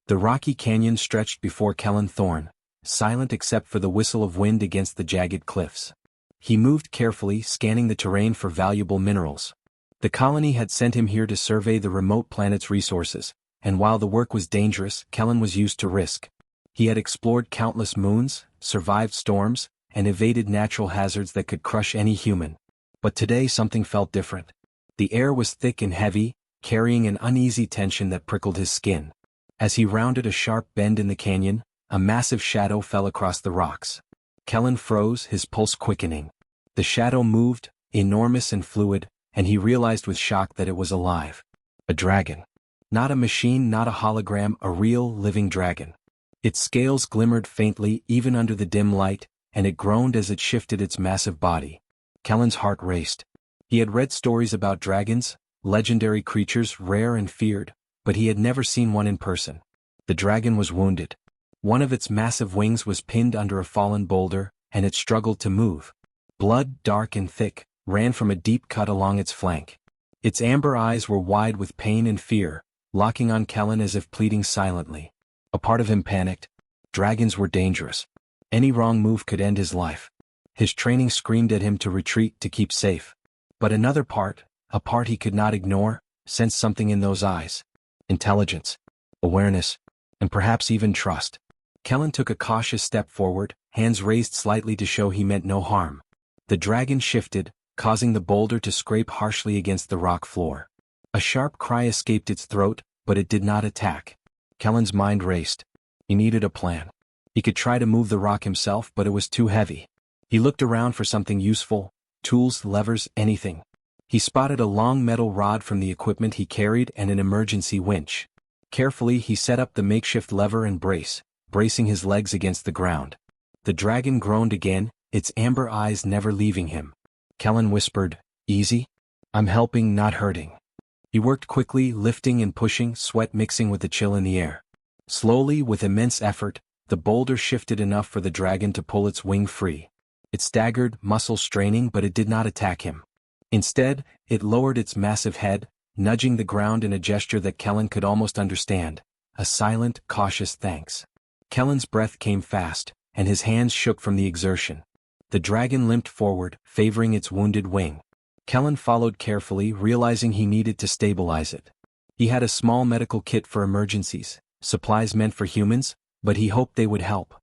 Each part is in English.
The rocky canyon stretched before Kellen Thorne, silent except for the whistle of wind against the jagged cliffs. He moved carefully, scanning the terrain for valuable minerals. The colony had sent him here to survey the remote planet's resources, and while the work was dangerous, Kellen was used to risk. He had explored countless moons, survived storms, and evaded natural hazards that could crush any human. But today something felt different. The air was thick and heavy, carrying an uneasy tension that prickled his skin. As he rounded a sharp bend in the canyon, a massive shadow fell across the rocks. Kellen froze, his pulse quickening. The shadow moved, enormous and fluid, and he realized with shock that it was alive. A dragon. Not a machine, not a hologram, a real, living dragon. Its scales glimmered faintly even under the dim light, and it groaned as it shifted its massive body. Kellen's heart raced. He had read stories about dragons, legendary creatures rare and feared, but he had never seen one in person. The dragon was wounded. One of its massive wings was pinned under a fallen boulder, and it struggled to move. Blood, dark and thick, ran from a deep cut along its flank. Its amber eyes were wide with pain and fear, locking on Kellen as if pleading silently. A part of him panicked. Dragons were dangerous. Any wrong move could end his life. His training screamed at him to retreat, to keep safe. But another part, a part he could not ignore, sensed something in those eyes. Intelligence, awareness, and perhaps even trust. Kellen took a cautious step forward, hands raised slightly to show he meant no harm. The dragon shifted, causing the boulder to scrape harshly against the rock floor. A sharp cry escaped its throat, but it did not attack. Kellen's mind raced. He needed a plan. He could try to move the rock himself, but it was too heavy. He looked around for something useful, tools, levers, anything. He spotted a long metal rod from the equipment he carried and an emergency winch. Carefully he set up the makeshift lever and bracing his legs against the ground. The dragon groaned again, its amber eyes never leaving him. Kellen whispered, "Easy? I'm helping, not hurting." He worked quickly, lifting and pushing, sweat mixing with the chill in the air. Slowly, with immense effort, the boulder shifted enough for the dragon to pull its wing free. It staggered, muscles straining, but it did not attack him. Instead, it lowered its massive head, nudging the ground in a gesture that Kellen could almost understand, a silent, cautious thanks. Kellen's breath came fast, and his hands shook from the exertion. The dragon limped forward, favoring its wounded wing. Kellen followed carefully, realizing he needed to stabilize it. He had a small medical kit for emergencies, supplies meant for humans, but he hoped they would help.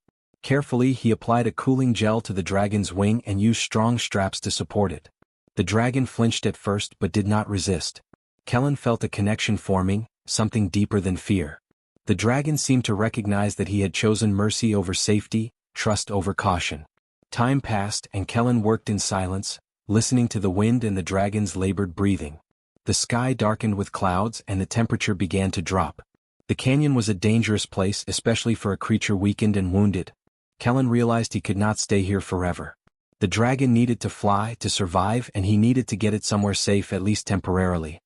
Carefully he applied a cooling gel to the dragon's wing and used strong straps to support it. The dragon flinched at first but did not resist. Kellen felt a connection forming, something deeper than fear. The dragon seemed to recognize that he had chosen mercy over safety, trust over caution. Time passed and Kellen worked in silence, listening to the wind and the dragon's labored breathing. The sky darkened with clouds and the temperature began to drop. The canyon was a dangerous place, especially for a creature weakened and wounded. Kellen realized he could not stay here forever. The dragon needed to fly, to survive, and he needed to get it somewhere safe, at least temporarily.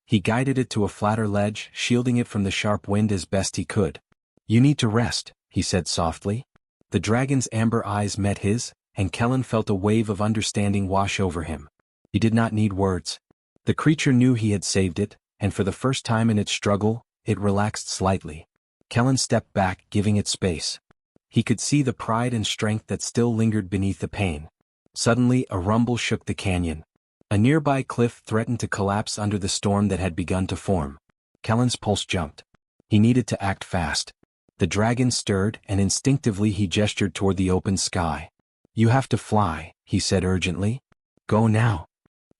He guided it to a flatter ledge, shielding it from the sharp wind as best he could. "You need to rest," he said softly. The dragon's amber eyes met his, and Kellen felt a wave of understanding wash over him. He did not need words. The creature knew he had saved it, and for the first time in its struggle, it relaxed slightly. Kellen stepped back, giving it space. He could see the pride and strength that still lingered beneath the pain. Suddenly, a rumble shook the canyon. A nearby cliff threatened to collapse under the storm that had begun to form. Kellen's pulse jumped. He needed to act fast. The dragon stirred, and instinctively he gestured toward the open sky. "You have to fly," he said urgently. "Go now."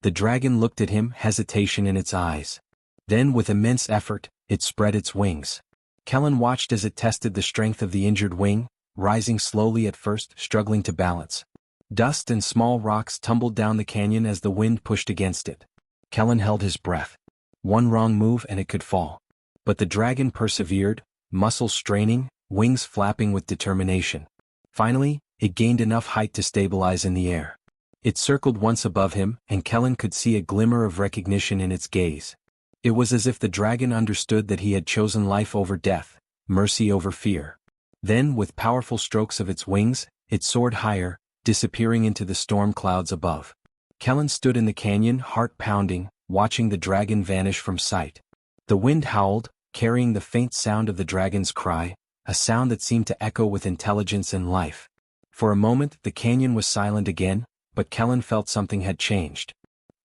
The dragon looked at him, hesitation in its eyes. Then, with immense effort, it spread its wings. Kellen watched as it tested the strength of the injured wing, rising slowly at first, struggling to balance. Dust and small rocks tumbled down the canyon as the wind pushed against it. Kellen held his breath. One wrong move and it could fall. But the dragon persevered, muscles straining, wings flapping with determination. Finally, it gained enough height to stabilize in the air. It circled once above him, and Kellen could see a glimmer of recognition in its gaze. It was as if the dragon understood that he had chosen life over death, mercy over fear. Then, with powerful strokes of its wings, it soared higher, disappearing into the storm clouds above. Kellen stood in the canyon, heart pounding, watching the dragon vanish from sight. The wind howled, carrying the faint sound of the dragon's cry, a sound that seemed to echo with intelligence and life. For a moment the canyon was silent again, but Kellen felt something had changed.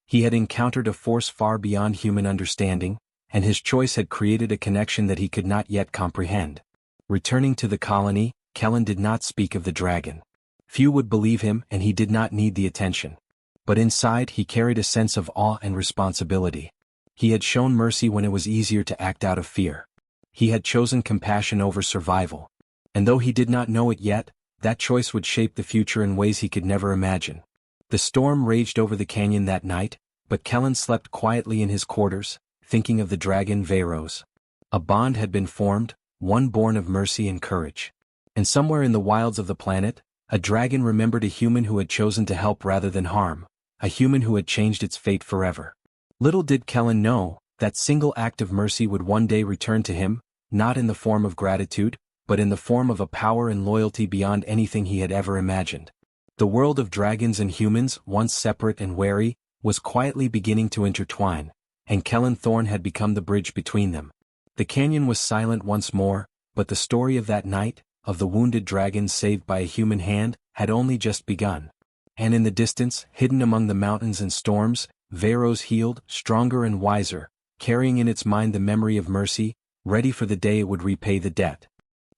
He had encountered a force far beyond human understanding, and his choice had created a connection that he could not yet comprehend. Returning to the colony, Kellen did not speak of the dragon. Few would believe him, and he did not need the attention. But inside he carried a sense of awe and responsibility. He had shown mercy when it was easier to act out of fear. He had chosen compassion over survival. And though he did not know it yet, that choice would shape the future in ways he could never imagine. The storm raged over the canyon that night, but Kellen slept quietly in his quarters, thinking of the dragon Veyros. A bond had been formed, one born of mercy and courage. And somewhere in the wilds of the planet, a dragon remembered a human who had chosen to help rather than harm, a human who had changed its fate forever. Little did Kellen know, that single act of mercy would one day return to him, not in the form of gratitude, but in the form of a power and loyalty beyond anything he had ever imagined. The world of dragons and humans, once separate and wary, was quietly beginning to intertwine, and Kellen Thorne had become the bridge between them. The canyon was silent once more, but the story of that night, of the wounded dragon saved by a human hand, had only just begun. And in the distance, hidden among the mountains and storms, Veyros healed, stronger and wiser, carrying in its mind the memory of mercy, ready for the day it would repay the debt.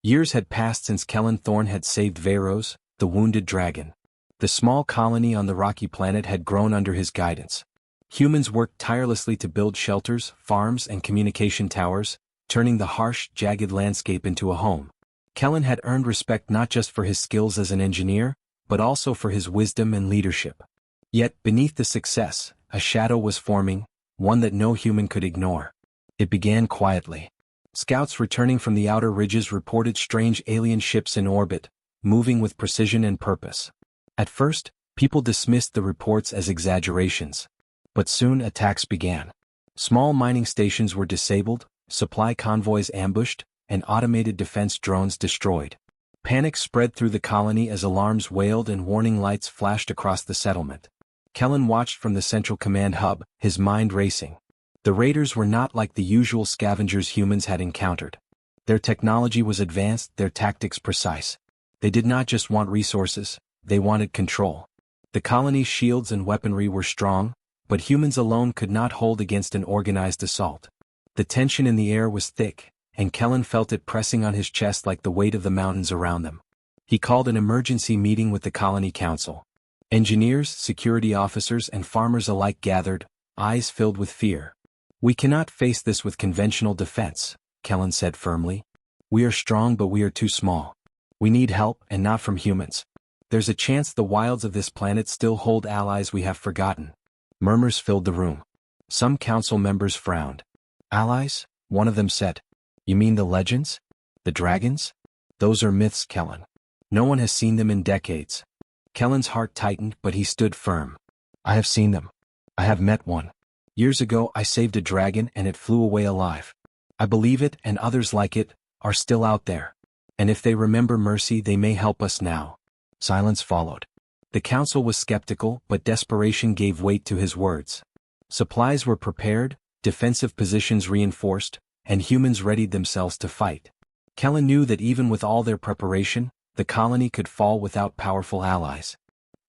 Years had passed since Kellen Thorne had saved Veyros, the wounded dragon. The small colony on the rocky planet had grown under his guidance. Humans worked tirelessly to build shelters, farms, and communication towers, turning the harsh, jagged landscape into a home. Kellen had earned respect not just for his skills as an engineer, but also for his wisdom and leadership. Yet, beneath the success, a shadow was forming, one that no human could ignore. It began quietly. Scouts returning from the outer ridges reported strange alien ships in orbit, moving with precision and purpose. At first, people dismissed the reports as exaggerations. But soon attacks began. Small mining stations were disabled, supply convoys ambushed, and automated defense drones destroyed. Panic spread through the colony as alarms wailed and warning lights flashed across the settlement. Kellen watched from the central command hub, his mind racing. The raiders were not like the usual scavengers humans had encountered. Their technology was advanced, their tactics precise. They did not just want resources, they wanted control. The colony's shields and weaponry were strong, but humans alone could not hold against an organized assault. The tension in the air was thick, and Kellen felt it pressing on his chest like the weight of the mountains around them. He called an emergency meeting with the colony council. Engineers, security officers, and farmers alike gathered, eyes filled with fear. "We cannot face this with conventional defense," Kellen said firmly. "We are strong, but we are too small. We need help, and not from humans. There's a chance the wilds of this planet still hold allies we have forgotten." Murmurs filled the room. Some council members frowned. "Allies?" one of them said. "You mean the legends? The dragons? Those are myths, Kellen. No one has seen them in decades." Kellen's heart tightened, but he stood firm. "I have seen them. I have met one. Years ago I saved a dragon and it flew away alive. I believe it, and others like it, are still out there. And if they remember mercy, they may help us now." Silence followed. The council was skeptical, but desperation gave weight to his words. Supplies were prepared, defensive positions reinforced, and humans readied themselves to fight. Kellen knew that even with all their preparation, the colony could fall without powerful allies.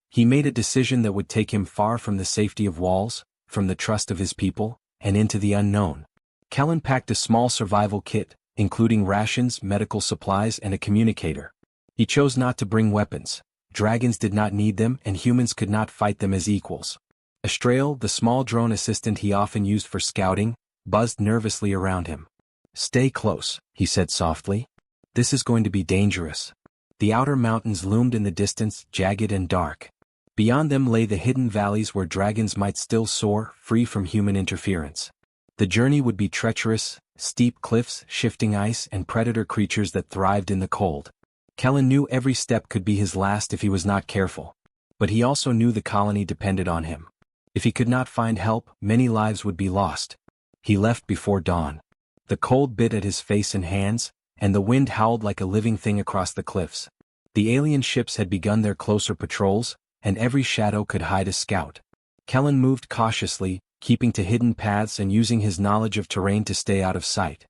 He made a decision that would take him far from the safety of walls, from the trust of his people, and into the unknown. Kellen packed a small survival kit, including rations, medical supplies, and a communicator. He chose not to bring weapons. Dragons did not need them, and humans could not fight them as equals. Astrael, the small drone assistant he often used for scouting, buzzed nervously around him. "Stay close," he said softly. "This is going to be dangerous." The outer mountains loomed in the distance, jagged and dark. Beyond them lay the hidden valleys where dragons might still soar, free from human interference. The journey would be treacherous, steep cliffs, shifting ice, and predator creatures that thrived in the cold. Kellen knew every step could be his last if he was not careful. But he also knew the colony depended on him. If he could not find help, many lives would be lost. He left before dawn. The cold bit at his face and hands, and the wind howled like a living thing across the cliffs. The alien ships had begun their closer patrols, and every shadow could hide a scout. Kellen moved cautiously, keeping to hidden paths and using his knowledge of terrain to stay out of sight.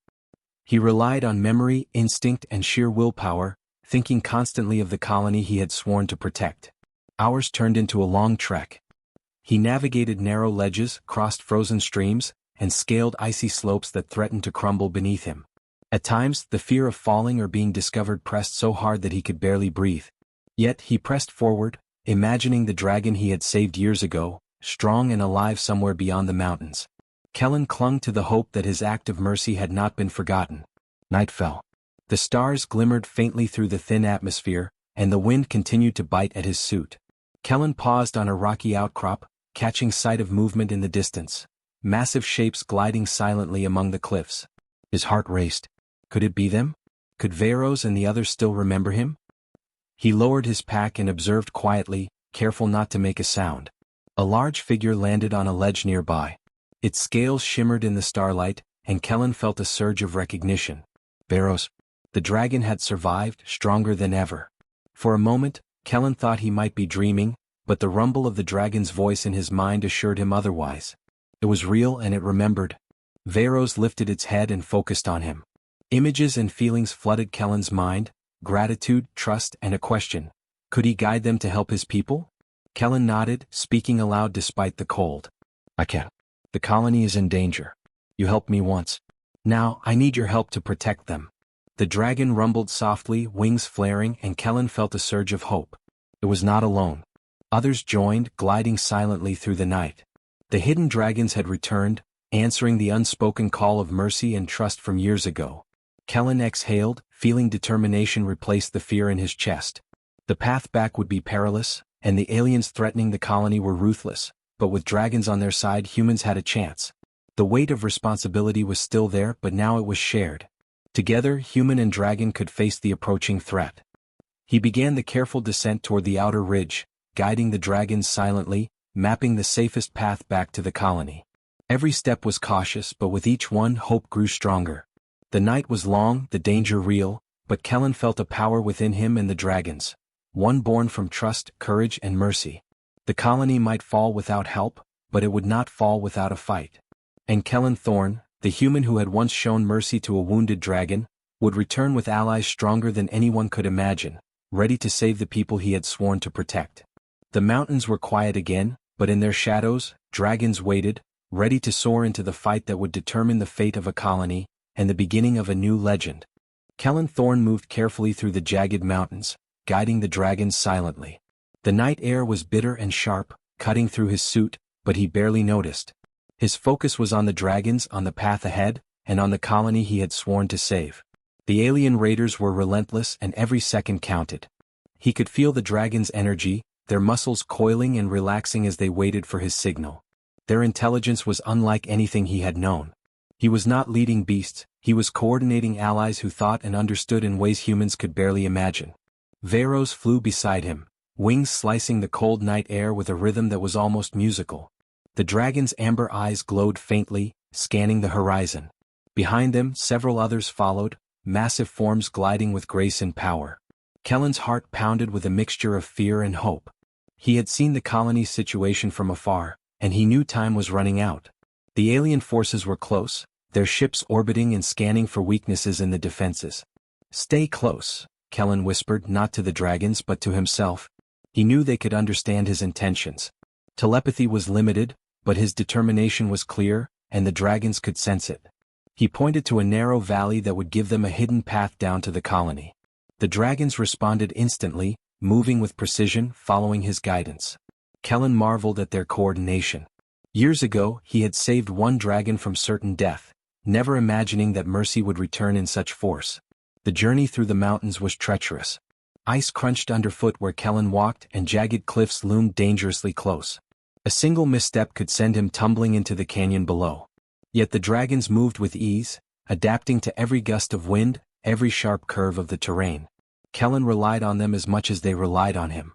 He relied on memory, instinct, and sheer willpower, thinking constantly of the colony he had sworn to protect. Hours turned into a long trek. He navigated narrow ledges, crossed frozen streams, and scaled icy slopes that threatened to crumble beneath him. At times, the fear of falling or being discovered pressed so hard that he could barely breathe. Yet he pressed forward, imagining the dragon he had saved years ago, strong and alive somewhere beyond the mountains. Kellen clung to the hope that his act of mercy had not been forgotten. Night fell. The stars glimmered faintly through the thin atmosphere, and the wind continued to bite at his suit. Kellen paused on a rocky outcrop, catching sight of movement in the distance. Massive shapes gliding silently among the cliffs. His heart raced. Could it be them? Could Veyros and the others still remember him? He lowered his pack and observed quietly, careful not to make a sound. A large figure landed on a ledge nearby. Its scales shimmered in the starlight, and Kellen felt a surge of recognition. Veyros. The dragon had survived, stronger than ever. For a moment, Kellen thought he might be dreaming, but the rumble of the dragon's voice in his mind assured him otherwise. It was real and it remembered. Veyros lifted its head and focused on him. Images and feelings flooded Kellen's mind, gratitude, trust, and a question. Could he guide them to help his people? Kellen nodded, speaking aloud despite the cold. I can. The colony is in danger. You helped me once. Now, I need your help to protect them. The dragon rumbled softly, wings flaring, and Kellen felt a surge of hope. It was not alone. Others joined, gliding silently through the night. The hidden dragons had returned, answering the unspoken call of mercy and trust from years ago. Kellen exhaled, feeling determination replace the fear in his chest. The path back would be perilous, and the aliens threatening the colony were ruthless, but with dragons on their side humans had a chance. The weight of responsibility was still there, but now it was shared. Together, human and dragon could face the approaching threat. He began the careful descent toward the outer ridge, guiding the dragons silently, mapping the safest path back to the colony. Every step was cautious, but with each one hope grew stronger. The night was long, the danger real, but Kellen felt a power within him and the dragons, one born from trust, courage, and mercy. The colony might fall without help, but it would not fall without a fight. And Kellen Thorne, the human who had once shown mercy to a wounded dragon, would return with allies stronger than anyone could imagine, ready to save the people he had sworn to protect. The mountains were quiet again, but in their shadows, dragons waited, ready to soar into the fight that would determine the fate of a colony, and the beginning of a new legend. Kellen Thorne moved carefully through the jagged mountains, guiding the dragons silently. The night air was bitter and sharp, cutting through his suit, but he barely noticed. His focus was on the dragons, on the path ahead, and on the colony he had sworn to save. The alien raiders were relentless and every second counted. He could feel the dragons' energy, their muscles coiling and relaxing as they waited for his signal. Their intelligence was unlike anything he had known. He was not leading beasts, he was coordinating allies who thought and understood in ways humans could barely imagine. Veyros flew beside him, wings slicing the cold night air with a rhythm that was almost musical. The dragon's amber eyes glowed faintly, scanning the horizon. Behind them, several others followed, massive forms gliding with grace and power. Kellen's heart pounded with a mixture of fear and hope. He had seen the colony's situation from afar, and he knew time was running out. The alien forces were close, their ships orbiting and scanning for weaknesses in the defenses. Stay close, Kellen whispered, not to the dragons but to himself. He knew they could understand his intentions. Telepathy was limited, but his determination was clear, and the dragons could sense it. He pointed to a narrow valley that would give them a hidden path down to the colony. The dragons responded instantly, moving with precision, following his guidance. Kellen marveled at their coordination. Years ago, he had saved one dragon from certain death, never imagining that mercy would return in such force. The journey through the mountains was treacherous. Ice crunched underfoot where Kellen walked, and jagged cliffs loomed dangerously close. A single misstep could send him tumbling into the canyon below. Yet the dragons moved with ease, adapting to every gust of wind, every sharp curve of the terrain. Kellen relied on them as much as they relied on him.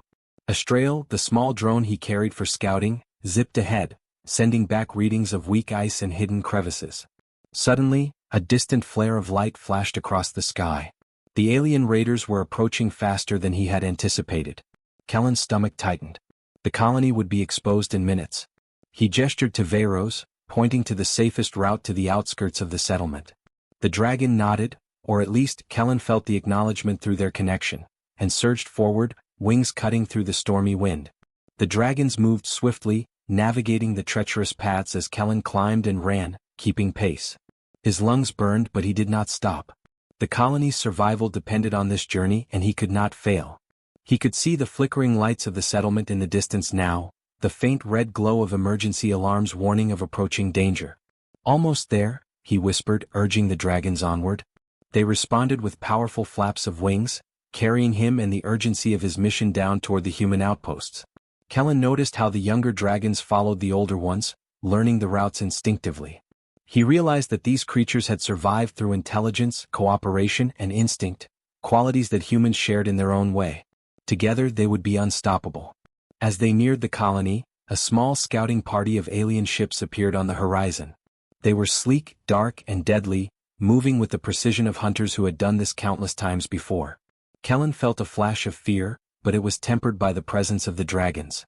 Astrael, the small drone he carried for scouting, zipped ahead, sending back readings of weak ice and hidden crevices. Suddenly, a distant flare of light flashed across the sky. The alien raiders were approaching faster than he had anticipated. Kellen's stomach tightened. The colony would be exposed in minutes. He gestured to Veyros, pointing to the safest route to the outskirts of the settlement. The dragon nodded, or at least Kellen felt the acknowledgement through their connection, and surged forward, wings cutting through the stormy wind. The dragons moved swiftly, navigating the treacherous paths as Kellen climbed and ran, keeping pace. His lungs burned, but he did not stop. The colony's survival depended on this journey, and he could not fail. He could see the flickering lights of the settlement in the distance now, the faint red glow of emergency alarms warning of approaching danger. "Almost there," he whispered, urging the dragons onward. They responded with powerful flaps of wings, carrying him and the urgency of his mission down toward the human outposts. Kellen noticed how the younger dragons followed the older ones, learning the routes instinctively. He realized that these creatures had survived through intelligence, cooperation, and instinct, qualities that humans shared in their own way. Together they would be unstoppable. As they neared the colony, a small scouting party of alien ships appeared on the horizon. They were sleek, dark, and deadly, moving with the precision of hunters who had done this countless times before. Kellen felt a flash of fear, but it was tempered by the presence of the dragons.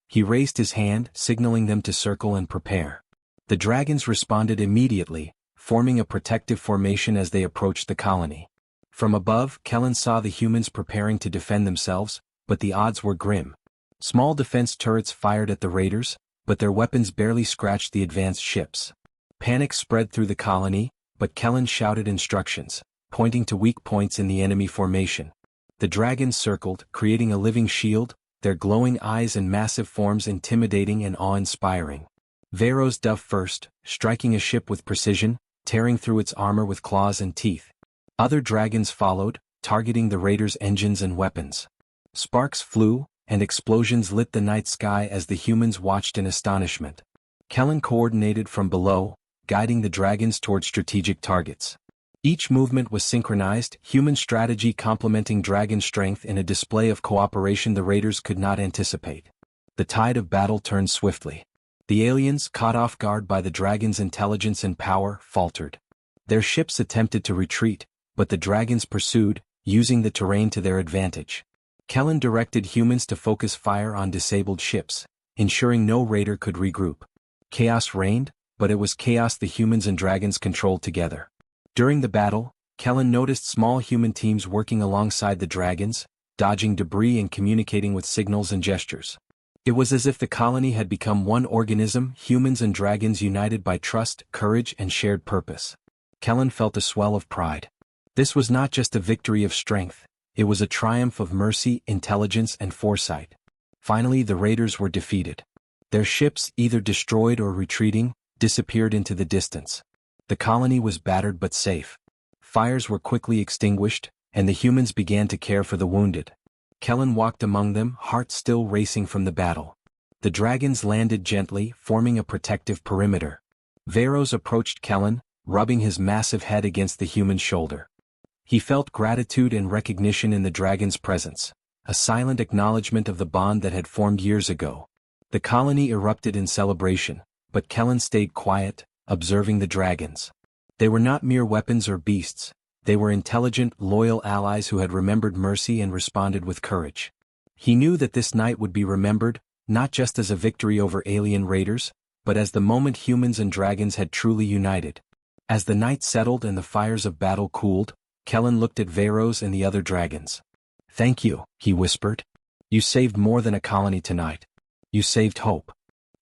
He raised his hand, signaling them to circle and prepare. The dragons responded immediately, forming a protective formation as they approached the colony. From above, Kellen saw the humans preparing to defend themselves, but the odds were grim. Small defense turrets fired at the raiders, but their weapons barely scratched the advanced ships. Panic spread through the colony, but Kellen shouted instructions, pointing to weak points in the enemy formation. The dragons circled, creating a living shield, their glowing eyes and massive forms intimidating and awe-inspiring. Veros dove first, striking a ship with precision, tearing through its armor with claws and teeth. Other dragons followed, targeting the raiders' engines and weapons. Sparks flew, and explosions lit the night sky as the humans watched in astonishment. Kellen coordinated from below, guiding the dragons toward strategic targets. Each movement was synchronized, human strategy complementing dragon strength in a display of cooperation the raiders could not anticipate. The tide of battle turned swiftly. The aliens, caught off guard by the dragons' intelligence and power, faltered. Their ships attempted to retreat, but the dragons pursued, using the terrain to their advantage. Kellen directed humans to focus fire on disabled ships, ensuring no raider could regroup. Chaos reigned, but it was chaos the humans and dragons controlled together. During the battle, Kellen noticed small human teams working alongside the dragons, dodging debris and communicating with signals and gestures. It was as if the colony had become one organism, humans and dragons united by trust, courage, and shared purpose. Kellen felt a swell of pride. This was not just a victory of strength, it was a triumph of mercy, intelligence, and foresight. Finally, the raiders were defeated. Their ships, either destroyed or retreating, disappeared into the distance. The colony was battered but safe. Fires were quickly extinguished, and the humans began to care for the wounded. Kellen walked among them, heart still racing from the battle. The dragons landed gently, forming a protective perimeter. Veros approached Kellen, rubbing his massive head against the human's shoulder. He felt gratitude and recognition in the dragon's presence, a silent acknowledgement of the bond that had formed years ago. The colony erupted in celebration, but Kellen stayed quiet, observing the dragons. They were not mere weapons or beasts, they were intelligent, loyal allies who had remembered mercy and responded with courage. He knew that this night would be remembered, not just as a victory over alien raiders, but as the moment humans and dragons had truly united. As the night settled and the fires of battle cooled, Kellen looked at Veros and the other dragons. "Thank you," he whispered. "You saved more than a colony tonight. You saved hope."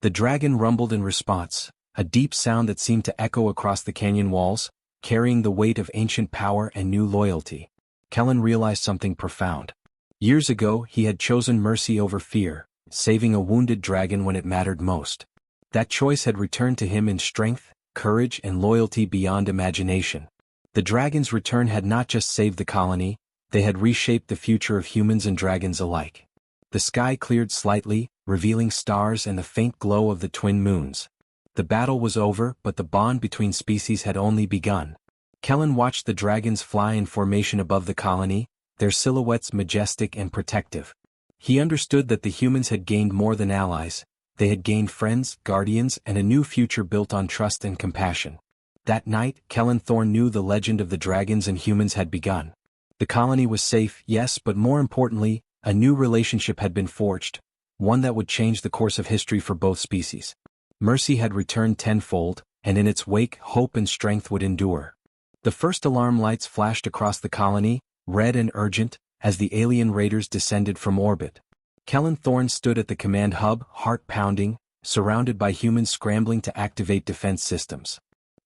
The dragon rumbled in response, a deep sound that seemed to echo across the canyon walls, carrying the weight of ancient power and new loyalty. Kellen realized something profound. Years ago, he had chosen mercy over fear, saving a wounded dragon when it mattered most. That choice had returned to him in strength, courage, and loyalty beyond imagination. The dragon's return had not just saved the colony, they had reshaped the future of humans and dragons alike. The sky cleared slightly, revealing stars and the faint glow of the twin moons. The battle was over, but the bond between species had only begun. Kellen watched the dragons fly in formation above the colony, their silhouettes majestic and protective. He understood that the humans had gained more than allies, they had gained friends, guardians, and a new future built on trust and compassion. That night, Kellen Thorne knew the legend of the dragons and humans had begun. The colony was safe, yes, but more importantly, a new relationship had been forged, one that would change the course of history for both species. Mercy had returned tenfold, and in its wake, hope and strength would endure. The first alarm lights flashed across the colony, red and urgent, as the alien raiders descended from orbit. Kellen Thorne stood at the command hub, heart pounding, surrounded by humans scrambling to activate defense systems.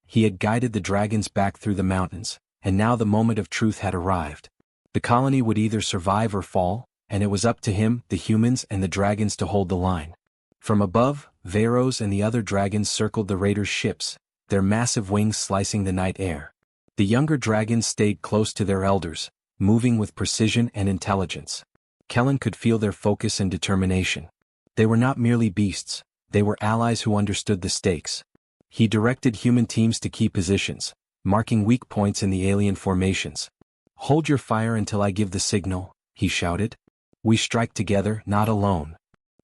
He had guided the dragons back through the mountains, and now the moment of truth had arrived. The colony would either survive or fall, and it was up to him, the humans and the dragons to hold the line. From above, Varos and the other dragons circled the raiders' ships, their massive wings slicing the night air. The younger dragons stayed close to their elders, moving with precision and intelligence. Kellen could feel their focus and determination. They were not merely beasts, they were allies who understood the stakes. He directed human teams to key positions, marking weak points in the alien formations. "Hold your fire until I give the signal," he shouted. "We strike together, not alone."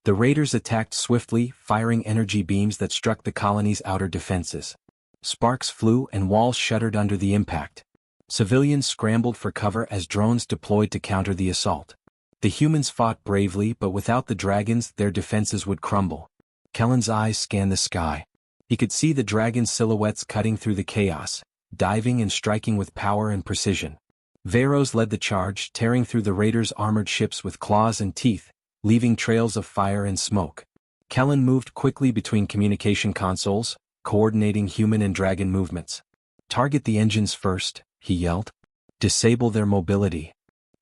The raiders attacked swiftly, firing energy beams that struck the colony's outer defenses. Sparks flew and walls shuddered under the impact. Civilians scrambled for cover as drones deployed to counter the assault. The humans fought bravely, but without the dragons, their defenses would crumble. Kellen's eyes scanned the sky. He could see the dragons' silhouettes cutting through the chaos, diving and striking with power and precision. Varos led the charge, tearing through the raiders' armored ships with claws and teeth, leaving trails of fire and smoke. Kellen moved quickly between communication consoles, coordinating human and dragon movements. "Target the engines first," he yelled. "Disable their mobility."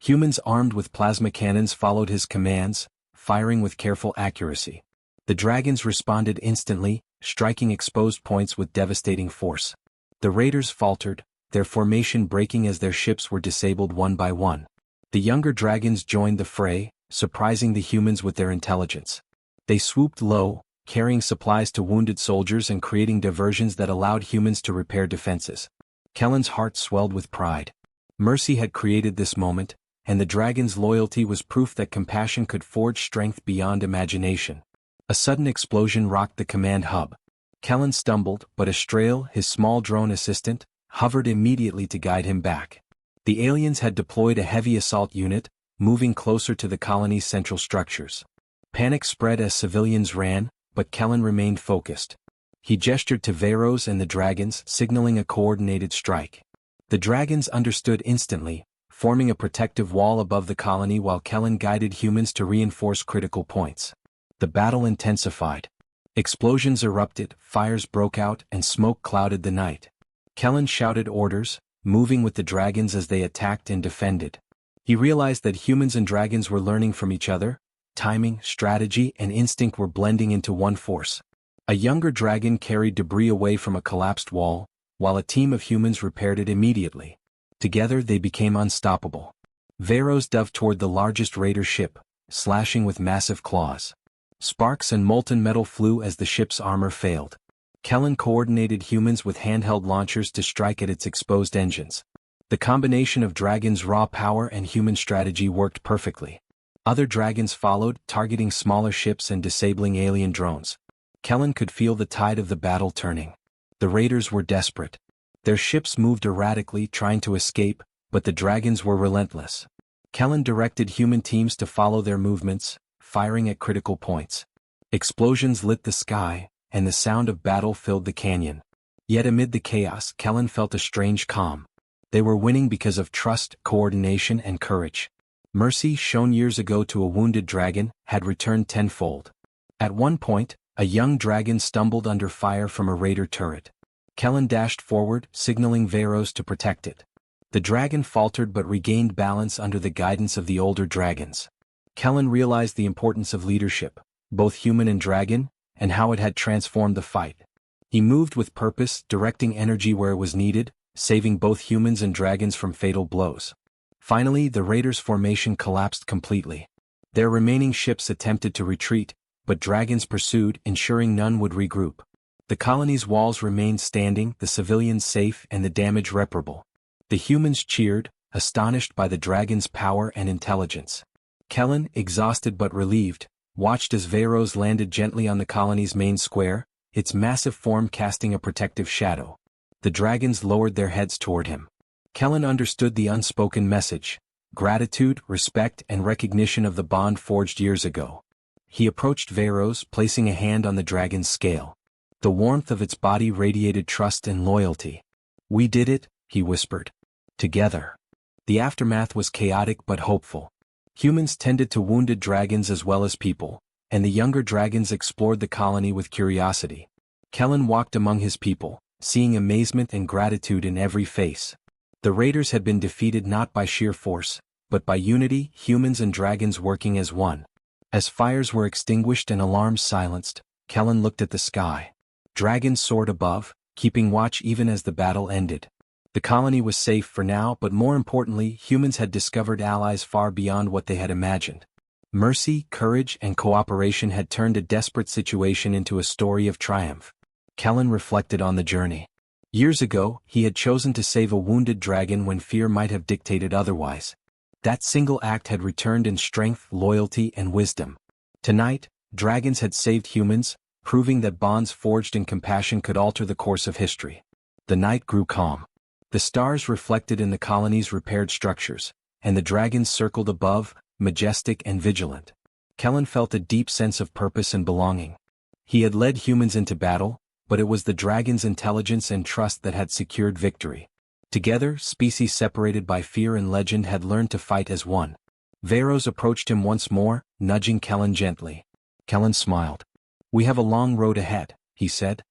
Humans armed with plasma cannons followed his commands, firing with careful accuracy. The dragons responded instantly, striking exposed points with devastating force. The raiders faltered, their formation breaking as their ships were disabled one by one. The younger dragons joined the fray, surprising the humans with their intelligence. They swooped low, carrying supplies to wounded soldiers and creating diversions that allowed humans to repair defenses. Kellen's heart swelled with pride. Mercy had created this moment, and the dragon's loyalty was proof that compassion could forge strength beyond imagination. A sudden explosion rocked the command hub. Kellen stumbled, but Astrael, his small drone assistant, hovered immediately to guide him back. The aliens had deployed a heavy assault unit, moving closer to the colony's central structures. Panic spread as civilians ran, but Kellen remained focused. He gestured to Varos and the dragons, signaling a coordinated strike. The dragons understood instantly, forming a protective wall above the colony while Kellen guided humans to reinforce critical points. The battle intensified. Explosions erupted, fires broke out, and smoke clouded the night. Kellen shouted orders, moving with the dragons as they attacked and defended. He realized that humans and dragons were learning from each other. Timing, strategy, and instinct were blending into one force. A younger dragon carried debris away from a collapsed wall, while a team of humans repaired it immediately. Together they became unstoppable. Varos dove toward the largest raider ship, slashing with massive claws. Sparks and molten metal flew as the ship's armor failed. Kellen coordinated humans with handheld launchers to strike at its exposed engines. The combination of dragons' raw power and human strategy worked perfectly. Other dragons followed, targeting smaller ships and disabling alien drones. Kellen could feel the tide of the battle turning. The raiders were desperate. Their ships moved erratically, trying to escape, but the dragons were relentless. Kellen directed human teams to follow their movements, firing at critical points. Explosions lit the sky, and the sound of battle filled the canyon. Yet amid the chaos, Kellen felt a strange calm. They were winning because of trust, coordination, and courage. Mercy, shown years ago to a wounded dragon, had returned tenfold. At one point, a young dragon stumbled under fire from a raider turret. Kellen dashed forward, signaling Varos to protect it. The dragon faltered but regained balance under the guidance of the older dragons. Kellen realized the importance of leadership, both human and dragon, and how it had transformed the fight. He moved with purpose, directing energy where it was needed, saving both humans and dragons from fatal blows. Finally, the raiders' formation collapsed completely. Their remaining ships attempted to retreat, but dragons pursued, ensuring none would regroup. The colony's walls remained standing, the civilians safe, and the damage reparable. The humans cheered, astonished by the dragons' power and intelligence. Kellen, exhausted but relieved, watched as Varos landed gently on the colony's main square, its massive form casting a protective shadow. The dragons lowered their heads toward him. Kellen understood the unspoken message: gratitude, respect, and recognition of the bond forged years ago. He approached Varos, placing a hand on the dragon's scale. The warmth of its body radiated trust and loyalty. "We did it," he whispered. Together. The aftermath was chaotic but hopeful. Humans tended to wounded dragons as well as people, and the younger dragons explored the colony with curiosity. Kellen walked among his people, seeing amazement and gratitude in every face. The raiders had been defeated not by sheer force, but by unity, humans and dragons working as one. As fires were extinguished and alarms silenced, Kellen looked at the sky. Dragons soared above, keeping watch even as the battle ended. The colony was safe for now, but more importantly, humans had discovered allies far beyond what they had imagined. Mercy, courage, and cooperation had turned a desperate situation into a story of triumph. Kellen reflected on the journey. Years ago, he had chosen to save a wounded dragon when fear might have dictated otherwise. That single act had returned in strength, loyalty, and wisdom. Tonight, dragons had saved humans, proving that bonds forged in compassion could alter the course of history. The night grew calm. The stars reflected in the colony's repaired structures, and the dragons circled above, majestic and vigilant. Kellen felt a deep sense of purpose and belonging. He had led humans into battle, but it was the dragon's intelligence and trust that had secured victory. Together, species separated by fear and legend had learned to fight as one. Varos approached him once more, nudging Kellen gently. Kellen smiled. "We have a long road ahead," he said.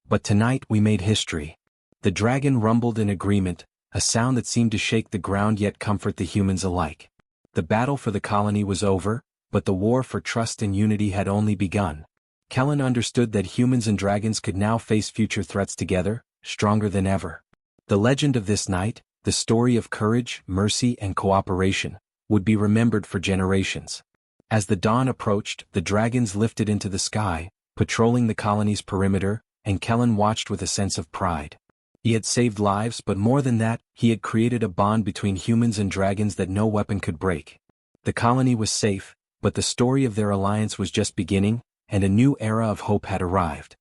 "But tonight we made history." The dragon rumbled in agreement, a sound that seemed to shake the ground yet comfort the humans alike. The battle for the colony was over, but the war for trust and unity had only begun. Kellen understood that humans and dragons could now face future threats together, stronger than ever. The legend of this night, the story of courage, mercy, and cooperation, would be remembered for generations. As the dawn approached, the dragons lifted into the sky, patrolling the colony's perimeter, and Kellen watched with a sense of pride. He had saved lives, but more than that, he had created a bond between humans and dragons that no weapon could break. The colony was safe, but the story of their alliance was just beginning, and a new era of hope had arrived.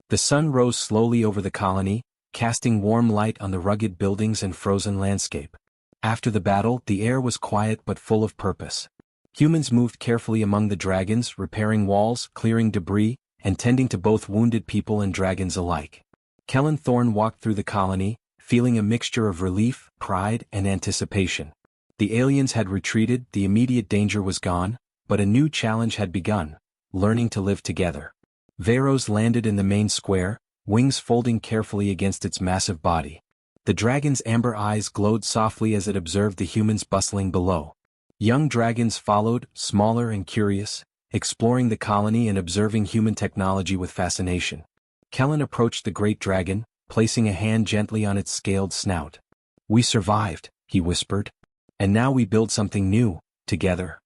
The sun rose slowly over the colony, casting warm light on the rugged buildings and frozen landscape. After the battle, the air was quiet but full of purpose. Humans moved carefully among the dragons, repairing walls, clearing debris, and tending to both wounded people and dragons alike. Kellen Thorne walked through the colony, feeling a mixture of relief, pride, and anticipation. The aliens had retreated, the immediate danger was gone, but a new challenge had begun: learning to live together. Varos landed in the main square, wings folding carefully against its massive body. The dragon's amber eyes glowed softly as it observed the humans bustling below. Young dragons followed, smaller and curious, exploring the colony and observing human technology with fascination. Kellen approached the great dragon, placing a hand gently on its scaled snout. "We survived," he whispered. "And now we build something new, together."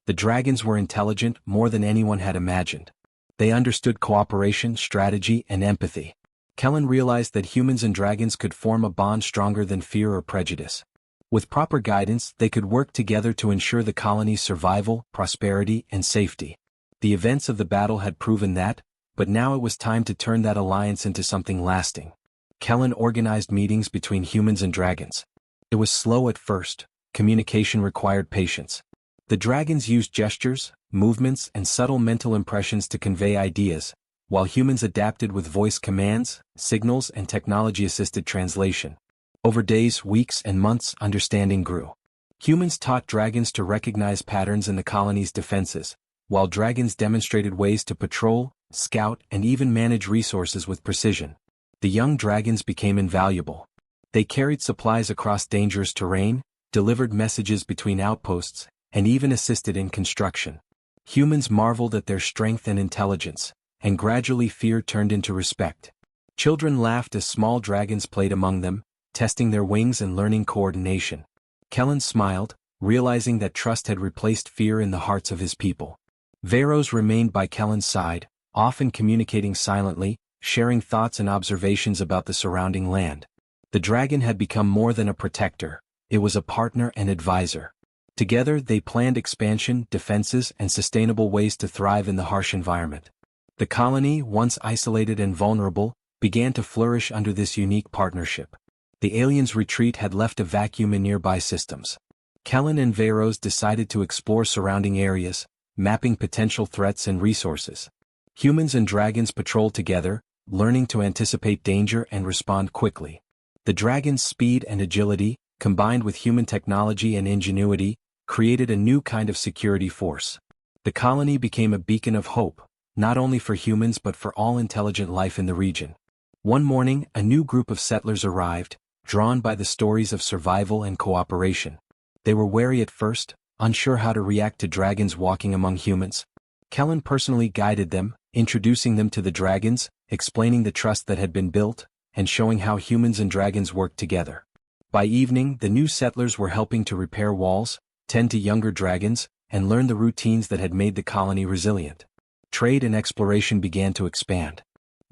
The dragons were intelligent, more than anyone had imagined. They understood cooperation, strategy, and empathy. Kellen realized that humans and dragons could form a bond stronger than fear or prejudice. With proper guidance, they could work together to ensure the colony's survival, prosperity, and safety. The events of the battle had proven that, but now it was time to turn that alliance into something lasting. Kellen organized meetings between humans and dragons. It was slow at first, communication required patience. The dragons used gestures, movements, and subtle mental impressions to convey ideas, while humans adapted with voice commands, signals, and technology-assisted translation. Over days, weeks, and months, understanding grew. Humans taught dragons to recognize patterns in the colony's defenses, while dragons demonstrated ways to patrol, scout, and even manage resources with precision. The young dragons became invaluable. They carried supplies across dangerous terrain, delivered messages between outposts, and even assisted in construction. Humans marveled at their strength and intelligence, and gradually fear turned into respect. Children laughed as small dragons played among them, testing their wings and learning coordination. Kellen smiled, realizing that trust had replaced fear in the hearts of his people. Varos remained by Kellen's side, often communicating silently, sharing thoughts and observations about the surrounding land. The dragon had become more than a protector, it was a partner and advisor. Together they planned expansion, defenses, and sustainable ways to thrive in the harsh environment. The colony, once isolated and vulnerable, began to flourish under this unique partnership. The aliens' retreat had left a vacuum in nearby systems. Kellen and Varos decided to explore surrounding areas, mapping potential threats and resources. Humans and dragons patrolled together, learning to anticipate danger and respond quickly. The dragon's speed and agility, combined with human technology and ingenuity, created a new kind of security force. The colony became a beacon of hope, not only for humans but for all intelligent life in the region. One morning, a new group of settlers arrived, drawn by the stories of survival and cooperation. They were wary at first, unsure how to react to dragons walking among humans. Kellen personally guided them, introducing them to the dragons, explaining the trust that had been built, and showing how humans and dragons worked together. By evening, the new settlers were helping to repair walls, tend to younger dragons, and learn the routines that had made the colony resilient. Trade and exploration began to expand.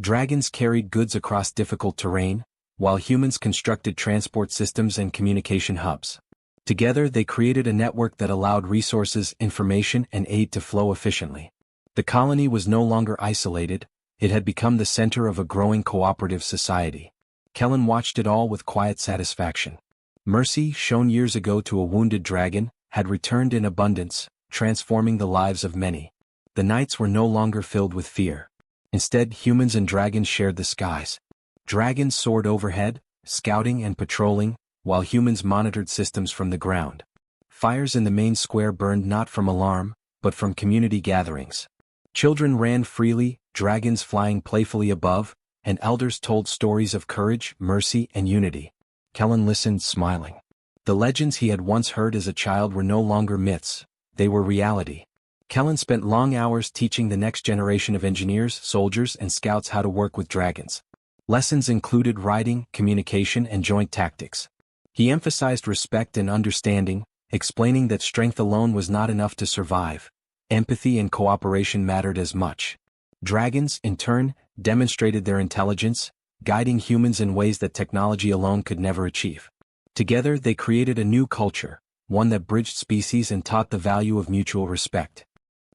Dragons carried goods across difficult terrain, while humans constructed transport systems and communication hubs. Together they created a network that allowed resources, information, and aid to flow efficiently. The colony was no longer isolated, it had become the center of a growing cooperative society. Kellen watched it all with quiet satisfaction. Mercy, shown years ago to a wounded dragon, had returned in abundance, transforming the lives of many. The nights were no longer filled with fear. Instead, humans and dragons shared the skies. Dragons soared overhead, scouting and patrolling, while humans monitored systems from the ground. Fires in the main square burned not from alarm, but from community gatherings. Children ran freely, dragons flying playfully above, and elders told stories of courage, mercy, and unity. Kellen listened, smiling. The legends he had once heard as a child were no longer myths, they were reality. Kellen spent long hours teaching the next generation of engineers, soldiers, and scouts how to work with dragons. Lessons included riding, communication, and joint tactics. He emphasized respect and understanding, explaining that strength alone was not enough to survive. Empathy and cooperation mattered as much. Dragons, in turn, demonstrated their intelligence, guiding humans in ways that technology alone could never achieve. Together they created a new culture, one that bridged species and taught the value of mutual respect.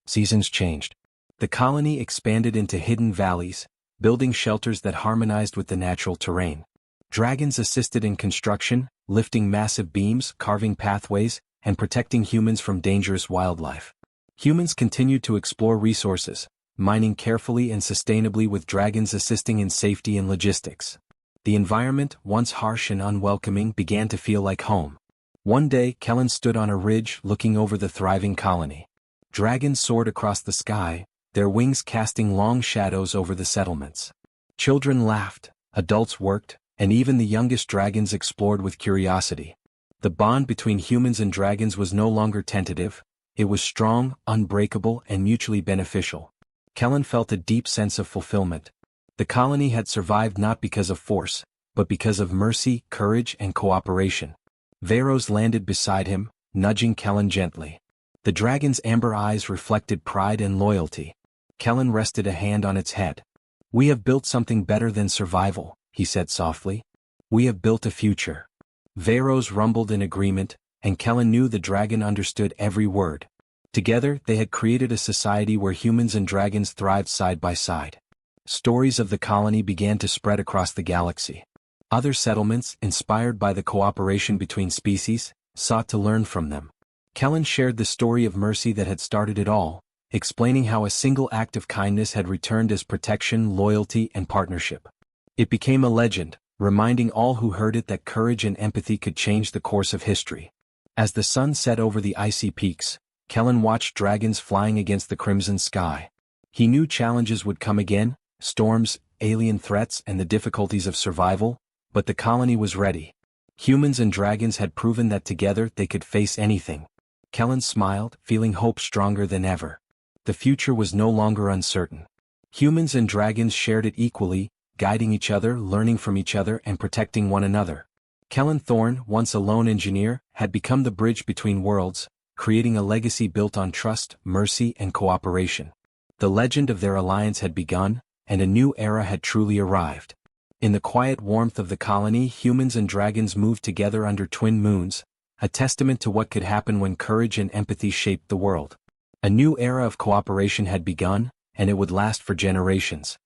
Seasons changed. The colony expanded into hidden valleys, building shelters that harmonized with the natural terrain. Dragons assisted in construction, lifting massive beams, carving pathways, and protecting humans from dangerous wildlife. Humans continued to explore resources, mining carefully and sustainably with dragons assisting in safety and logistics. The environment, once harsh and unwelcoming, began to feel like home. One day, Kellen stood on a ridge looking over the thriving colony. Dragons soared across the sky, their wings casting long shadows over the settlements. Children laughed, adults worked, and even the youngest dragons explored with curiosity. The bond between humans and dragons was no longer tentative, it was strong, unbreakable, and mutually beneficial. Kellen felt a deep sense of fulfillment. The colony had survived not because of force, but because of mercy, courage, and cooperation. Veros landed beside him, nudging Kellen gently. The dragon's amber eyes reflected pride and loyalty. Kellen rested a hand on its head. "We have built something better than survival," he said softly. "We have built a future." Veros rumbled in agreement, and Kellen knew the dragon understood every word. Together, they had created a society where humans and dragons thrived side by side. Stories of the colony began to spread across the galaxy. Other settlements, inspired by the cooperation between species, sought to learn from them. Kellen shared the story of mercy that had started it all, explaining how a single act of kindness had returned as protection, loyalty, and partnership. It became a legend, reminding all who heard it that courage and empathy could change the course of history. As the sun set over the icy peaks, Kellen watched dragons flying against the crimson sky. He knew challenges would come again, storms, alien threats, and the difficulties of survival, but the colony was ready. Humans and dragons had proven that together they could face anything. Kellen smiled, feeling hope stronger than ever. The future was no longer uncertain. Humans and dragons shared it equally, guiding each other, learning from each other, and protecting one another. Kellen Thorne, once a lone engineer, had become the bridge between worlds, creating a legacy built on trust, mercy, and cooperation. The legend of their alliance had begun, and a new era had truly arrived. In the quiet warmth of the colony, humans and dragons moved together under twin moons, a testament to what could happen when courage and empathy shaped the world. A new era of cooperation had begun, and it would last for generations.